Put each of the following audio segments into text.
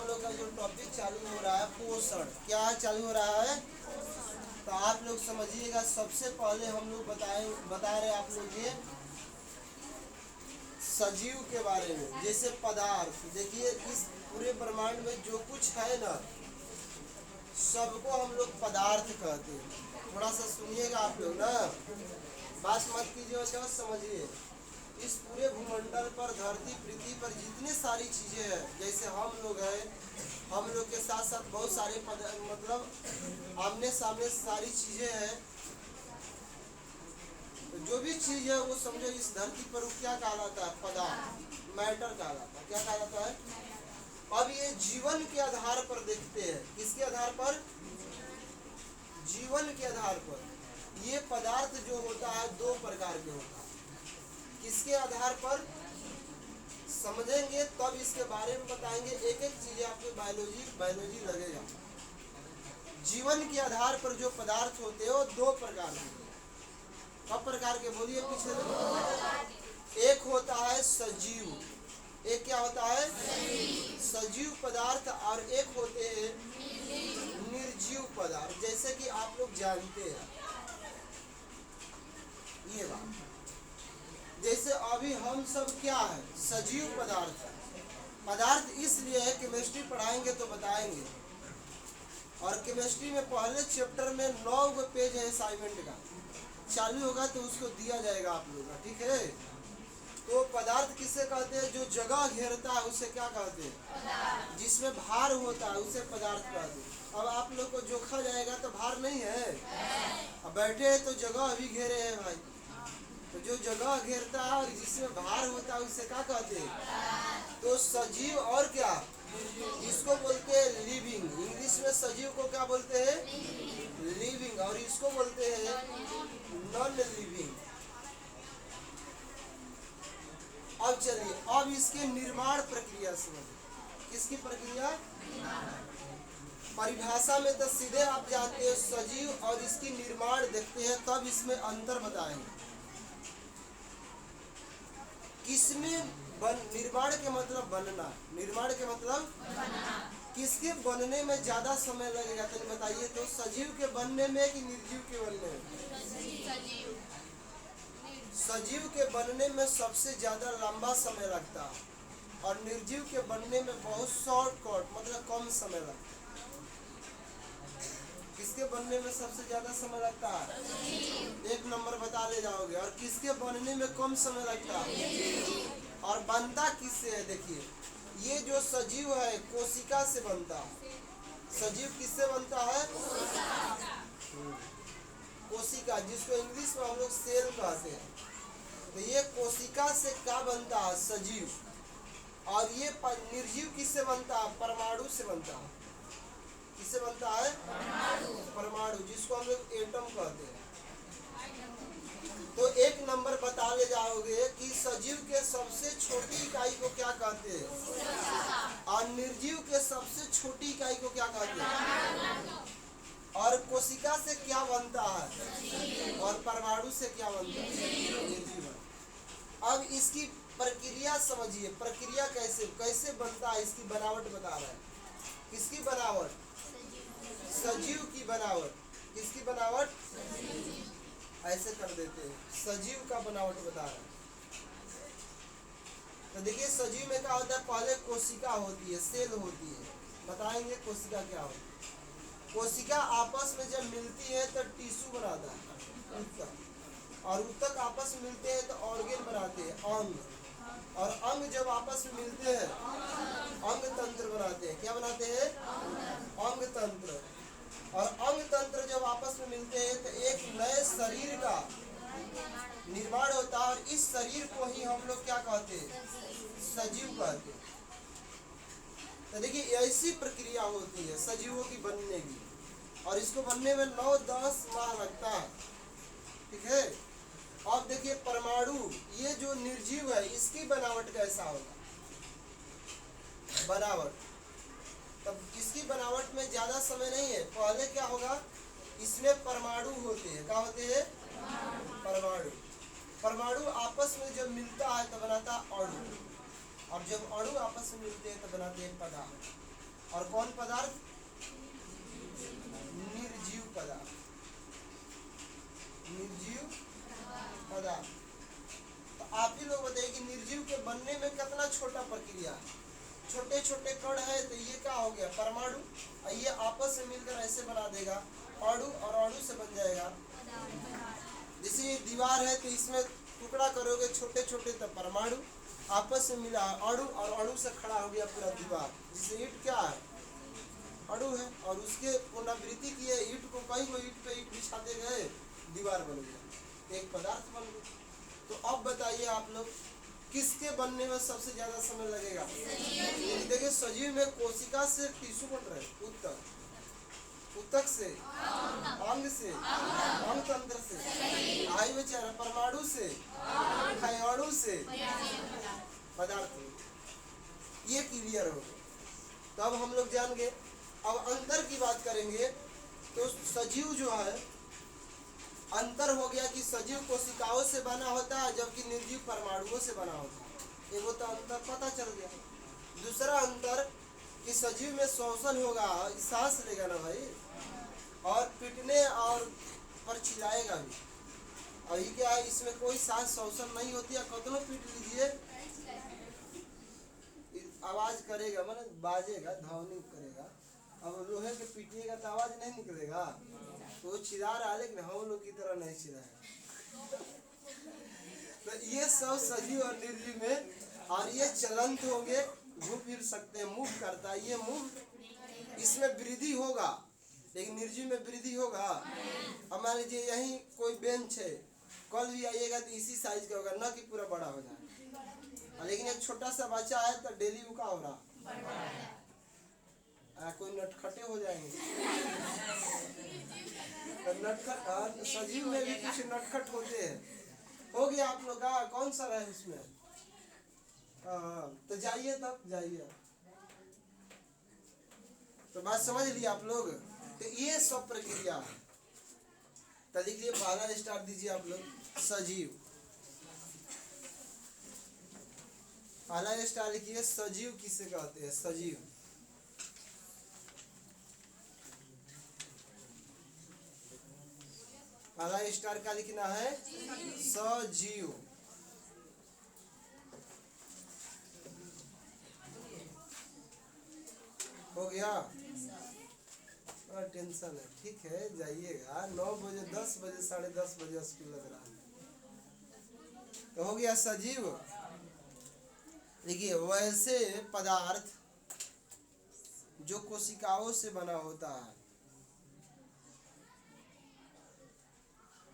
हम लोग का जो टॉपिक चालू हो रहा है पोषण, क्या चालू हो रहा है? तो आप लोग समझिएगा। सबसे पहले हम लोग बता रहे आप लोग ये सजीव के बारे में, जैसे पदार्थ। देखिए इस पूरे ब्रह्मांड में जो कुछ है ना, सबको हम लोग पदार्थ कहते हैं। थोड़ा सा सुनिएगा आप लोग ना, बात मत कीजिए, जो समझिए। इस पूरे भूमंडल पर, धरती पृथ्वी पर जितने सारी चीजें हैं, जैसे हम लोग हैं, हम लोग के साथ साथ बहुत सारे मतलब आमने सामने सारी चीजें हैं। तो जो भी चीज है वो समझो इस धरती पर क्या कहलाता है? पदार्थ, मैटर कहलाता है। क्या कहलाता है? अब ये जीवन के आधार पर देखते हैं। किसके आधार पर? जीवन के आधार पर। ये पदार्थ जो होता है दो प्रकार के होता है। किसके आधार पर समझेंगे तब इसके बारे में बताएंगे। एक एक चीज आपके बायोलॉजी लगेगा। जीवन के आधार पर जो पदार्थ होते हैं वो दो प्रकार के। कब प्रकार के बोलिए पीछे। एक होता है सजीव, एक क्या होता है? सजीव पदार्थ। और एक होते हैं निर्जीव पदार्थ। जैसे कि आप लोग जानते हैं ये बात, जैसे अभी हम सब क्या है? सजीव पदार्थ है। पदार्थ इसलिए है, केमिस्ट्री पढ़ाएंगे तो बताएंगे। और केमिस्ट्री में पहले चैप्टर में 9 पेज है असाइनमेंट का, चालू होगा तो उसको दिया जाएगा आप लोग का, ठीक है? तो पदार्थ किसे कहते हैं? जो जगह घेरता है उसे क्या कहते हैं? जिसमें भार होता है उसे पदार्थ कहते हैं। अब आप लोग को जोखा जाएगा तो भार नहीं है। अब बैठे हैं तो जगह अभी घेरे हैं भाई। तो जो जगह घेरता है और जिसमें भार होता है उसे क्या कहते हैं? तो सजीव और क्या, इसको बोलते हैं लिविंग। इंग्लिश में सजीव को क्या बोलते हैं? लिविंग। और इसको बोलते हैं नॉन लिविंग। अब चलिए, अब इसके निर्माण प्रक्रिया समझिए। किसकी प्रक्रिया? परिभाषा में तो सीधे आप जानते हैं सजीव, और इसकी निर्माण देखते हैं तब इसमें अंतर बताएंगे। किसमें निर्माण के मतलब बनना, निर्माण के मतलब किसके बनने में ज्यादा समय लगेगा? तो बताइए तो, सजीव के बनने में कि निर्जीव के बनने में? सजीव के बनने में सबसे ज्यादा लंबा समय लगता है, और निर्जीव के बनने में बहुत शॉर्टकट मतलब कम समय लगता है। किसके बनने में सबसे ज्यादा समय लगता है? एक नंबर बता ले जाओगे। और किसके बनने में कम समय लगता है? और बनता किससे है? देखिए, ये जो सजीव है कोशिका से बनता है। सजीव किससे बनता है? कोशिका, जिसको इंग्लिश में हम लोग सेल कहते हैं। तो ये कोशिका से क्या बनता है? सजीव। और ये निर्जीव किससे बनता है? परमाणु से बनता है। किससे बनता है? परमाणु, जिसको हम लोग एटम कहते हैं। तो एक नंबर बता ले जाओगे कि सजीव के सबसे छोटी इकाई को क्या कहते हैं? और निर्जीव के सबसे छोटी इकाई को क्या कहते हैं? और कोशिका से क्या बनता है? और परमाणु से क्या बनता है? निर्जीव। अब इसकी प्रक्रिया समझिए। प्रक्रिया कैसे बनता है, इसकी बनावट बता रहा है। किसकी बनावट? सजीव की बनावट। किसकी बनावट? ऐसे कर देते हैं, सजीव का बनावट बता रहा है। तो देखिए सजीव में क्या होता है? पहले कोशिका होती है, सेल होती है। बताएंगे कोशिका क्या होती है। कोशिका आपस में जब मिलती है तो टिश्यू बनाता है, ऊतक। और ऊतक आपस में मिलते हैं तो ऑर्गेन बनाते हैं, अंग। और अंग जब आपस में मिलते हैं अंग तंत्र बनाते हैं। क्या बनाते हैं? अंग तंत्र। और अंग तंत्र जब आपस में मिलते हैं तो एक नए शरीर का निर्माण होता है। और इस शरीर को ही हम लोग क्या कहते हैं? सजीव कहते हैं। तो देखिए ऐसी प्रक्रिया होती है सजीवों की बनने की, और इसको बनने में 9-10 माह लगता है, ठीक है? अब देखिए परमाणु, ये जो निर्जीव है इसकी बनावट कैसा होगा? बनावट, तब इसकी बनावट में ज्यादा समय नहीं है। पहले क्या होगा? इसमें परमाणु होते हैं। क्या होते हैं? परमाणु। परमाणु आपस में जब मिलता है तो बनाता है अणु, और जब अणु आपस में मिलते हैं तो बनाते हैं पदार्थ। और कौन पदार्थ? निर्जीव पदार्थ। निर्जीव पदार्थ। तो आप ही लोग बताइए कि निर्जीव के बनने में कितना छोटा प्रक्रिया है। छोटे छोटे कण है तो ये क्या हो गया? परमाणु। और ये आपस में मिलकर ऐसे बना देगा अणु, और अणु से बन जाएगा। जैसे ये दीवार है तो इसमें टुकड़ा करोगे छोटे छोटे तो परमाणु, आपस में मिला अणु, और अणु से खड़ा हो गया पूरा दीवार। जिसे ईंट क्या है? अणु है। और उसके पुनरावृत्ति किए ईंट को, कई को ईंट पे ईंट बिछाते गए, दीवार बन गया, एक पदार्थ बन गया। तो अब बताइए आप लोग किसके बनने में सबसे ज्यादा समय लगेगा? देखिए सजीव में कोशिका से टिश्यू बन रहे, उत्तक, उत्तक से, अंग से, अंग तंत्र से, आयु में चार परमाणु से, अणु से, पदार्थ। ये क्लियर हो गया। तो अब हम लोग जान गए। अब अंतर की बात करेंगे तो सजीव जो है, अंतर हो गया कि सजीव कोशिकाओं से बना होता है जबकि निर्जीव परमाणुओं से बना होता है। एक वो तो अंतर पता चल गया। दूसरा अंतर कि सजीव में श्वसन होगा, सांस लेगा ना भाई, और पीटने और पर चिल्लाएगा भी। अभी क्या है, इसमें कोई सांस श्वसन नहीं होती है। कतनो पीट लीजिए आवाज करेगा, मतलब बाजेगा, ध्वनि करेगा। अब लोहे के पीटिएगा तो आवाज नहीं निकलेगा, तो वो चिल्ला रहा है, लेकिन हम लोग की तरह नहीं चिल्लाएगा। तो ये सब सजीव और निर्जीव में, और ये चलंत होंगे, घूम फिर सकते हैं, मूव करता है। ये मूव, इसमें वृद्धि होगा, लेकिन निर्जीव में वृद्धि होगा। अब मान लीजिए यहीं कोई बेंच है, कल भी आइएगा तो इसी साइज का होगा, ना कि पूरा बड़ा हो जाए। लेकिन एक छोटा सा बच्चा है तो डेली वो का हो रहा, कोई नटखटे हो जाएंगे। तो नटखट, सजीव में भी कुछ नटखट होते हैं। हो गया आप लोग का कौन सा है इसमें? तो जाइए, तब जाइए। तो बात समझ लिया आप लोग। तो ये सब प्रक्रिया है। तो लिख लिए, पहला स्टार दीजिए आप लोग, सजीव। पहला स्टार लिखिए, सजीव किसे कहते हैं? सजीव। पहला स्टार का लिखना है सजीव। हो गया? बड़ा टेंशन है। ठीक है, जाइएगा। 9 बजे, 10 बजे, 10:30 बजे स्कूल लग रहा है। तो हो गया सजीव। देखिए, वैसे पदार्थ जो कोशिकाओं से बना होता है,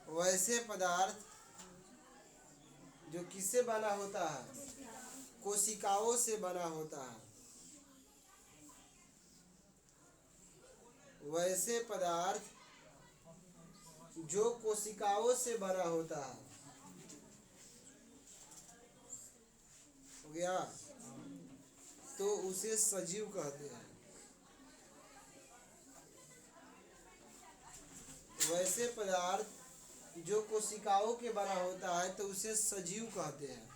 वैसे पदार्थ जो किससे बना होता है? कोशिकाओं से बना होता है। वैसे पदार्थ जो कोशिकाओं से बना होता है। हो गया? तो उसे सजीव कहते हैं। वैसे पदार्थ जो कोशिकाओं के बना होता है तो उसे सजीव कहते हैं।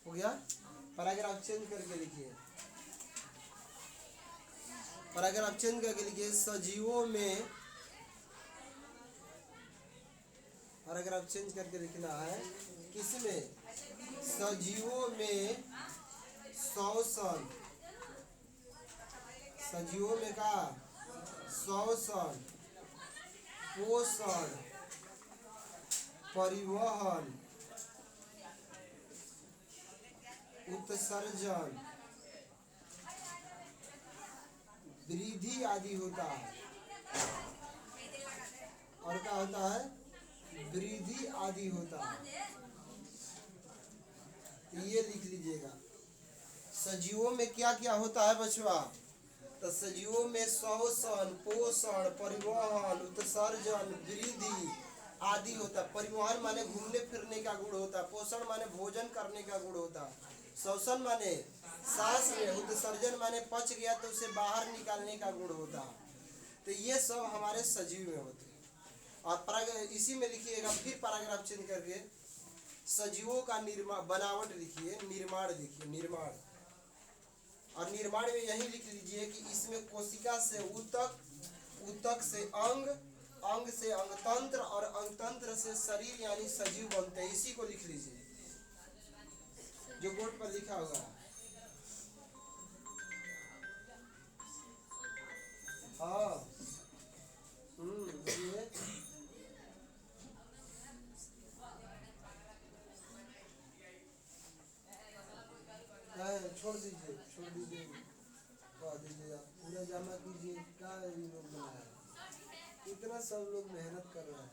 हो गया? पैराग्राफ चेंज करके लिखिए। पैराग्राफ चेंज करके लिखिए, सजीवों में, पैराग्राफ चेंज करके लिखना है किसमें? सजीवों में श्वसन। सजीवों में का श्वसन, पोषण, परिवहन, उत्सर्जन, वृद्धि आदि होता है। और क्या होता है? वृद्धि आदि होता है। ये लिख लीजिएगा, सजीवों में क्या क्या होता है बचवा? तो सजीवों में श्वसन, पोषण, परिवहन, उत्सर्जन, वृद्धि आदि होता है। परिवहन माने घूमने फिरने का गुण होता है। पोषण माने भोजन करने का गुण होता है। श्वसन माने सांस में, उत्सर्जन माने पच गया तो उसे बाहर निकालने का गुण होता है। तो ये सब हमारे सजीव में होते हैं। और इसी में लिखिएगा, फिर पैराग्राफ चेंज करके सजीवों का निर्माण, बनावट लिखिए, निर्माण लिखिए, निर्माण। और निर्माण में यही लिख लीजिए कि इसमें कोशिका से ऊतक, ऊतक से अंग, अंग से अंगतंत्र और अंगतंत्र से शरीर यानी सजीव बनते हैं। इसी को लिख लीजिए जो बोर्ड पर लिखा हुआ है। हाँ बोलिए। छोड़ दीजिए, छोड़ दीजिए, कह दीजिए आप पूरा जमा कीजिए। क्या ये लोग बनाया है, इतना सब लोग मेहनत कर रहे हैं।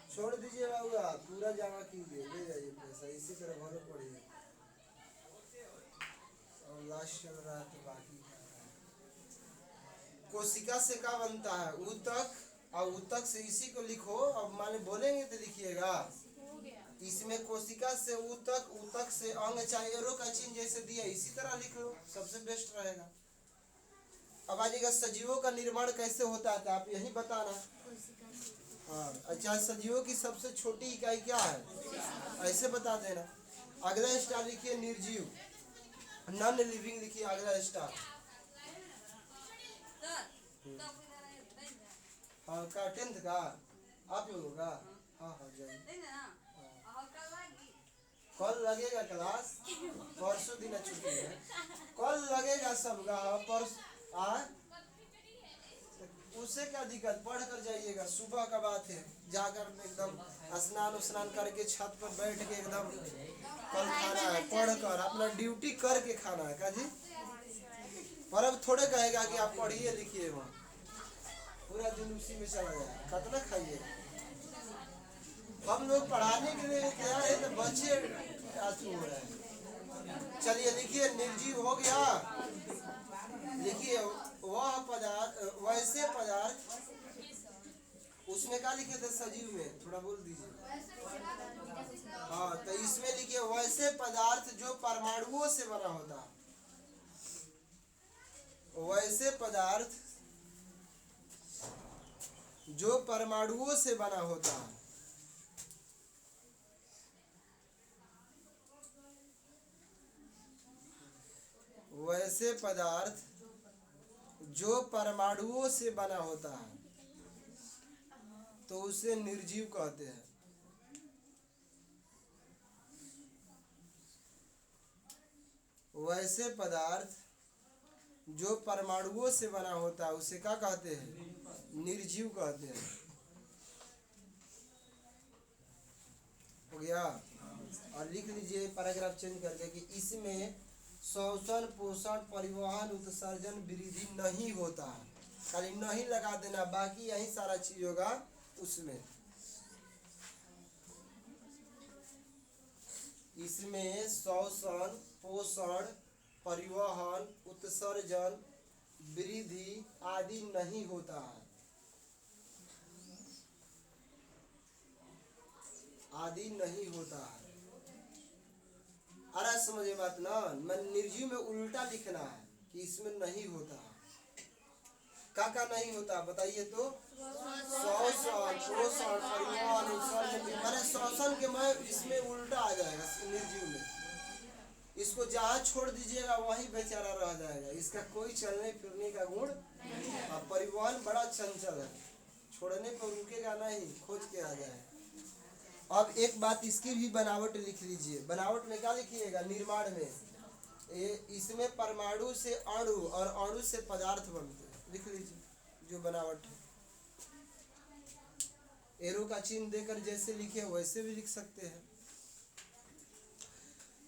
छोड़ दीजिए बाबू, आप पूरा जमा कीजिए, ले जाइए पैसा, इसी तरह भरो पड़िए। और लास्ट चल रहा है तो बाकी क्या है। कोशिका से क्या बनता है, ऊतक, और ऊतक से इसी को लिखो। अब माने बोलेंगे तो लिखिएगा। इसमें कोशिका से ऊतक, ऊतक से अंग, चाहे एरो का चिन्ह जैसे दिया इसी तरह लिख लो, सबसे बेस्ट रहेगा। अब आइएगा सजीवों का निर्माण कैसे होता है, आप यही बताना। हाँ अच्छा, सजीवों की सबसे छोटी इकाई क्या है, ऐसे बता देना। अगला स्टार लिखिए निर्जीव, नॉन लिविंग लिखिए अगला स्टार। हाँ का 10th का आप लोगों का। हाँ हाँ जाइए। कल लगेगा क्लास, परसों दिन छुट्टी है, कल लगेगा सबका। उससे क्या दिक्कत, पढ़ कर जाइएगा, सुबह का बात है। जाकर एकदम स्नान उस्नान करके छत पर बैठ के एकदम कल खाना है, पढ़ कर अपना ड्यूटी करके खाना है का जी। पर अब थोड़े कहेगा कि आप पढ़िए लिखिए, वहाँ पूरा दिन उसी में चला जाएगा, कितना खाइए। हम लोग पढ़ाने के लिए तैयार है तो बच्चे आंसू हो रहे हैं। चलिए लिखिए निर्जीव हो गया। लिखिए वह पदार्थ, वैसे पदार्थ, उसमें क्या लिखे थे सजीव में, थोड़ा बोल दीजिए। हाँ तो इसमें लिखिए वैसे पदार्थ जो परमाणुओं से बना होता है। वैसे पदार्थ जो परमाणुओं से बना होता है। वैसे पदार्थ जो परमाणुओं से बना होता है तो उसे निर्जीव कहते हैं। वैसे पदार्थ जो परमाणुओं से बना होता है उसे क्या कहते हैं, निर्जीव कहते हैं। हो गया। और लिख लीजिए पैराग्राफ चेंज करके कि इसमें श्वसन, पोषण, परिवहन, उत्सर्जन, वृद्धि नहीं होता है। खाली नहीं लगा देना, बाकी यही सारा चीज होगा उसमें। इसमें श्वसन, पोषण, परिवहन, उत्सर्जन, वृद्धि आदि नहीं होता है, आदि नहीं होता है। अरे समझे बात ना, मैं निर्जीव में उल्टा लिखना है कि इसमें नहीं होता है। का नहीं होता बताइए तो, श्वसन, पोषण, परिवहन, उत्सर्जन। मैंने श्वसन के मैं इसमें उल्टा आ जाएगा निर्जीव में। इसको जहाँ छोड़ दीजिएगा वहीं बेचारा रह जाएगा, इसका कोई चलने फिरने का गुण। परिवहन बड़ा चंचल है, छोड़ने पर रुकेगा नहीं, खोज के आ जाए। अब एक बात इसकी भी बनावट लिख लीजिए। बनावट में क्या लिखिएगा, निर्माण में इसमें परमाणु से अणु और अणु से पदार्थ बनते हैं, लिख लीजिए जो बनावट है। एरो का चिन्ह देकर जैसे लिखे वैसे भी लिख सकते हैं।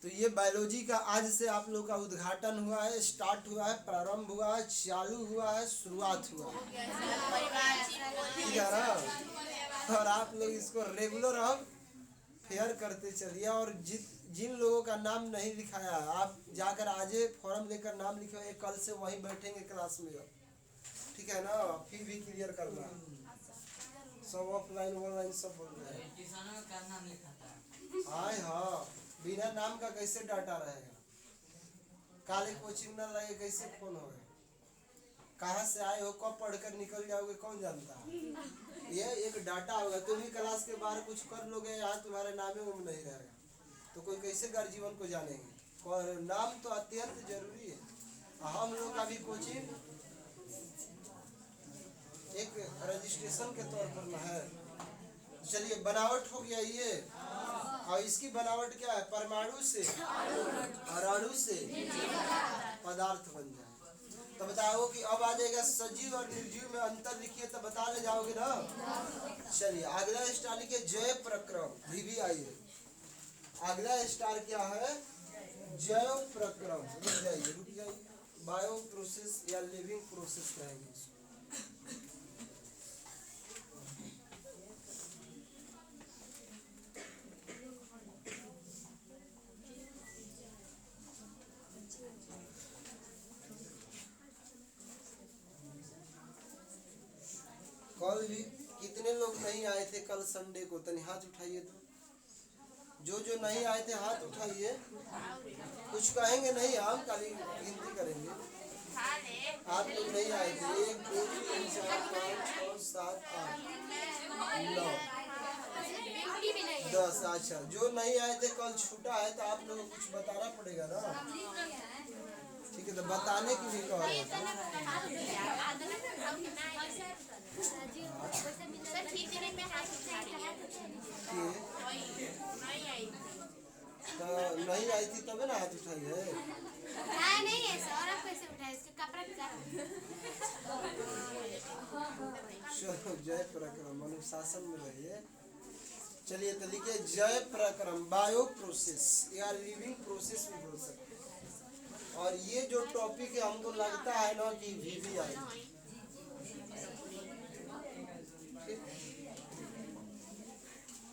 तो ये बायोलॉजी का आज से आप लोग का उद्घाटन हुआ है, स्टार्ट हुआ है, प्रारंभ हुआ है, चालू हुआ है, शुरुआत हुआ है, ठीक है ना। और आप लोग इसको रेगुलर अब फेयर करते चलिए। और जिन लोगों का नाम नहीं लिखाया है, आप जाकर आज फॉर्म लेकर नाम लिखवाइए, कल से वहीं बैठेंगे क्लास में, ठीक है ना। फिर भी क्लियर करना, सब ऑफलाइन ऑनलाइन सब बोल रहे हैं। हाँ बिना नाम का कैसे डाटा रहेगा, काले कोचिंग ना लगे कैसे फोन होगा, कहाँ से आए हो, कब पढ़कर निकल जाओगे कौन जानता है। ये एक डाटा होगा। तुम ही क्लास के बाहर कुछ कर लोगे, यहाँ तुम्हारे नामे में नहीं रहेगा तो कोई कैसे गर्जीवन को जानेंगे। और नाम तो अत्यंत जरूरी है। हम लोग का भी कोचिंग एक रजिस्ट्रेशन के तौर पर ना है। चलिए बनावट हो गया ये, और इसकी बनावट क्या है? परमाणु से और अणु से पदार्थ बन जाए। तो बताओ कि अब आ जाएगा सजीव और निर्जीव में अंतर लिखिए, तो बता ले जाओगे ना। चलिए अगला स्टार लिखिए जैव प्रक्रम। भी आइए, अगला स्टार क्या है? जैव प्रक्रम। रुक जाइए। बायो प्रोसेस या लिविंग प्रोसेस कहेंगे इसको। कल भी कितने लोग नहीं आए थे? कल संडे को तनी हाथ उठाइए तो। जो नहीं आए थे हाथ उठाइए। कुछ कहेंगे नहीं, हम खाली गिनती करेंगे। आप लोग नहीं आए थे। 1 2 3 4 5 6 7 8 9 10। अच्छा, जो नहीं आए थे कल छूटा है, तो आप लोगों को कुछ बताना पड़ेगा ना। ठीक है, तो बताने की भी कह रहे हैं। तो नहीं आई थी तब ना हाथ उठाई है। नहीं है सर, आप कैसे उठाए? इसके कपड़ा जय प्रक्रम, अनुशासन में रहिए। चलिए तो लिखिए जय प्रक्रम। बायो प्रोसेस या लिविंग प्रोसेस भी बोल सकते हैं। और ये जो टॉपिक है हमको लगता है ना कि भी आई।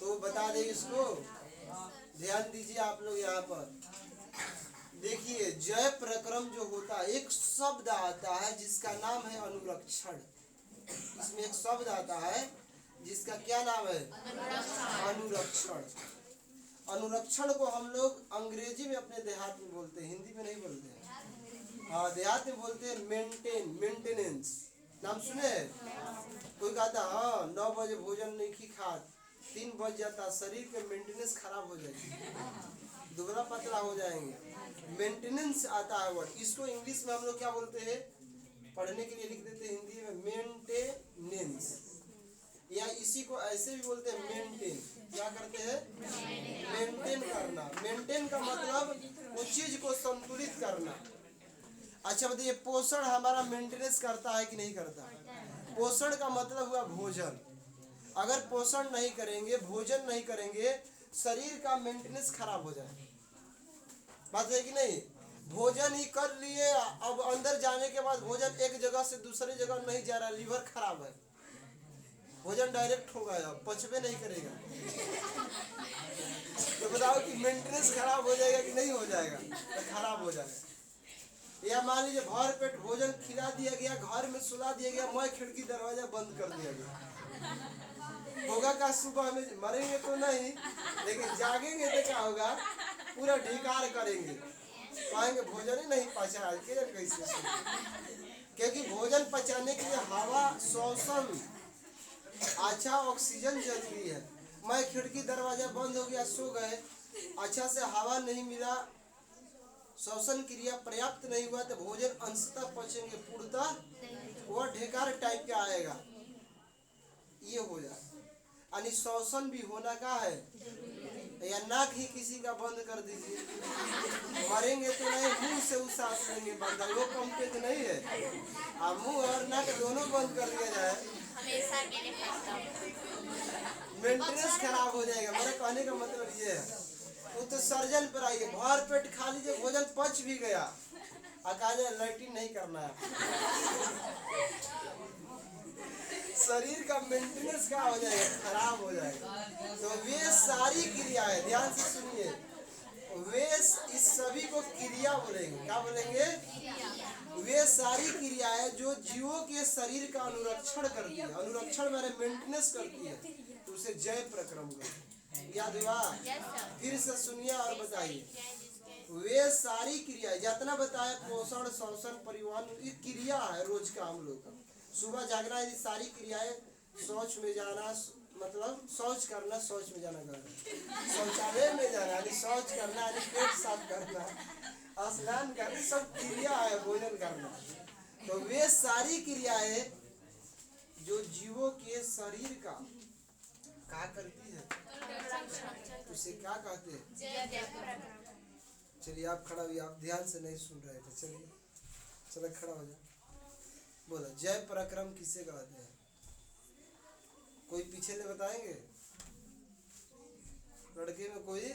तो बता दे इसको, ध्यान दीजिए आप लोग यहाँ पर। देखिए जय प्रक्रम जो होता है, एक शब्द आता है जिसका नाम है अनुरक्षण। इसमें एक शब्द आता है जिसका क्या नाम है? अनुरक्षण। अनुरक्षण को हम लोग अंग्रेजी में अपने देहात में बोलते हैं, हिंदी में नहीं बोलते हैं। हाँ, देहात में बोलते हैं मेंटेनेंस। नाम सुने? कोई कहता हाँ 9 बजे भोजन नहीं की खा, 3 बज जाता, शरीर के मेंटेनेंस खराब हो जाएगी, दुबला पतला हो जाएंगे। मेंटेनेंस आता है वर्ड, इसको इंग्लिश में हम लोग क्या बोलते हैं? पढ़ने के लिए लिख देते हैं हिंदी में मेंटेनेंस, या इसी को ऐसे भी बोलते हैं मेंटेन। क्या करते हैं? मेंटेन करना। मेंटेन का मतलब उस चीज को संतुलित करना। अच्छा बताइए, पोषण हमारा मेंटेनेंस करता है कि नहीं करता? पोषण का मतलब हुआ भोजन। अगर पोषण नहीं करेंगे, भोजन नहीं करेंगे, शरीर का मेंटेनेंस खराब हो जाए। बात है कि नहीं? भोजन ही कर लिए, अब अंदर जाने के बाद भोजन एक जगह से दूसरी जगह नहीं जा रहा, लीवर खराब है, भोजन डायरेक्ट हो गया, पचबे नहीं करेगा। तो बताओ कि मेंटेनेंस खराब हो जाएगा कि नहीं हो जाएगा? तो खराब हो जाएगा। या मान लीजिए भर पेट भोजन खिला दिया गया, घर में सुला दिया गया, मैं खिड़की दरवाजा बंद कर दिया गया, होगा का सुबह में मरेंगे तो नहीं, लेकिन जागेंगे तो क्या होगा? पूरा ढिकार करेंगे, कहेंगे भोजन ही नहीं पचा के कैसे। क्योंकि भोजन पचाने के लिए हवा, श्वसन, अच्छा ऑक्सीजन जरूरी है। मैं खिड़की दरवाजा बंद हो गया, सो गए, अच्छा से हवा नहीं मिला, श्वसन क्रिया पर्याप्त नहीं हुआ, तो भोजन अंशतः पचेंगे, पूर्णतः वह ढेकार टाइप का आएगा, ये हो जाए। यानी श्वसन भी होना का है, या नाक ही किसी का बंद कर दीजिए, मरेंगे तो नहीं, मुंह से उस सांस लेंगे बंद, वो कम पे तो नहीं है। मुंह और नाक दोनों बंद कर दिया जाए, मेंटेनेंस खराब हो जाएगा। मेरा कहने का मतलब ये है, वो तो सर्जन पर आइए, भर पेट खा लीजिए, भोजन पच भी गया, अकाले लैट्रिन नहीं करना है, शरीर का मेंटेनेंस क्या हो जाएगा? खराब हो जाएगा। तो वे सारी क्रियाएं, ध्यान से सुनिए, वे इस सभी को क्रिया बोलेंगे। क्या बोलेंगे? वे सारी क्रियाएं जो जीवों के शरीर का अनुरक्षण करती है, अनुरक्षण माने मेंटेनेंस करती है, तो उसे जय प्रक्रम कहते हैं। याद हुआ? फिर से सुनिए और बताइए। वे सारी क्रियाएं जितना बताया, पोषण, श्वसन, परिवहन, ये क्रिया है रोज का हम लोग का। सुबह जागना, ये सारी क्रियाएं, शौच में जाना मतलब शौच करना, शौच में जाना, शौचालय में जाना, शौच करना, पेट साफ करना, स्नान करना सब क्रिया है, भोजन करना। तो वे सारी क्रियाएं जो जीवों के शरीर का क्या करती है, उसे क्या कहते हैं? चलिए आप खड़ा हुई, आप ध्यान से नहीं सुन रहे थे। चलिए चलो खड़ा हो जाओ, बोलो जय पराक्रम किसे कहते हैं? कोई पीछे से बताएंगे? लड़के में कोई?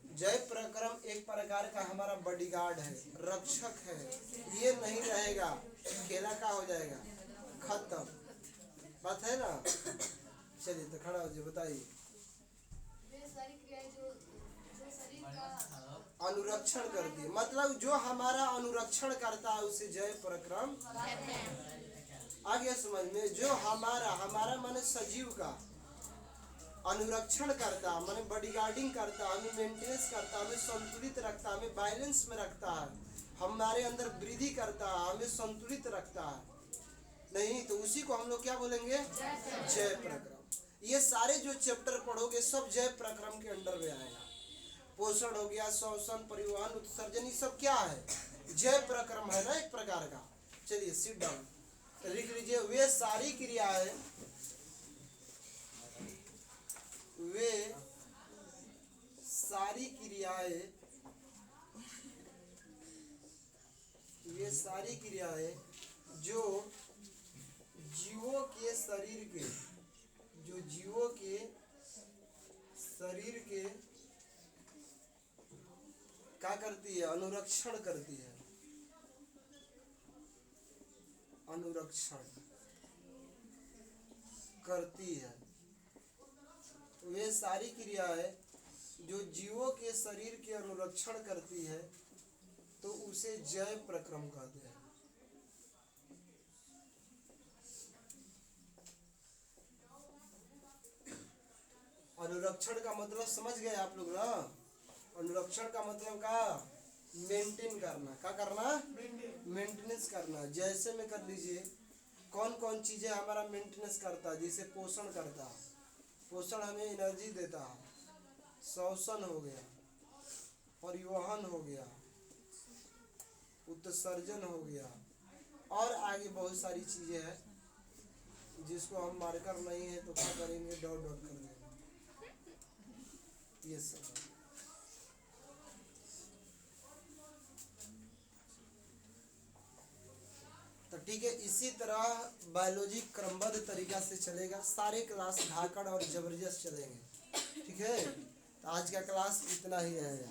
जय पराक्रम एक प्रकार का हमारा बॉडीगार्ड है, रक्षक है। ये नहीं रहेगा, खेला का हो जाएगा, खत्म। बात है ना? चलिए तो खड़ा हो जाए, बताइए। अनुरक्षण करती है, मतलब जो हमारा अनुरक्षण करता है उसे जय पराक्रम। आ गया समझ में? जो हमारा माने सजीव का अनुरक्षण करता, माने बॉडीगार्डिंग करता, हमें मेंटेनेंस करता, हमें संतुलित रखता, हमें बैलेंस में रखता है, हमारे अंदर वृद्धि करता, हमें संतुलित रखता है। नहीं तो उसी को हम लोग क्या बोलेंगे? जय पराक्रम। ये सारे जो चैप्टर पढ़ोगे सब जय पराक्रम के अंडर में आएगा। पोषण हो गया, श्वसन, परिवहन, उत्सर्जन, ये सब क्या है? जय पराक्रम है ना एक प्रकार का। चलिए सिट डाउन, तो लिख लीजिए वे सारी क्रियाएं, वे सारी क्रियाएं, वे सारी क्रियाएं जो जीवों के शरीर के, जो जीवों के शरीर के क्या करती है? अनुरक्षण करती है, अनुरक्षण करती है। वे सारी क्रियाएं जो जीवों के शरीर के अनुरक्षण करती है तो उसे जय पराक्रम कहते हैं। अनुरक्षण का मतलब समझ गए आप लोग ना? अनुरक्षण का मतलब का मेंटेन करना, क्या करना? मेंटेनेंस करना। जैसे में कर लीजिए कौन कौन चीजें हमारा मेंटेनेंस करता है, जैसे पोषण करता है, पोषण हमें एनर्जी देता है, श्वसन हो गया, परिवहन हो गया, उत्सर्जन हो गया, और आगे बहुत सारी चीजें हैं जिसको हम मार्कर नहीं है तो क्या करेंगे? डॉट डॉट कर देंगे। ये सब तो ठीक है। इसी तरह बायोलॉजी क्रमबद्ध तरीका से चलेगा, सारे क्लास धाकड़ और जबरदस्त चलेंगे। ठीक है, तो आज का क्लास इतना ही रहेगा।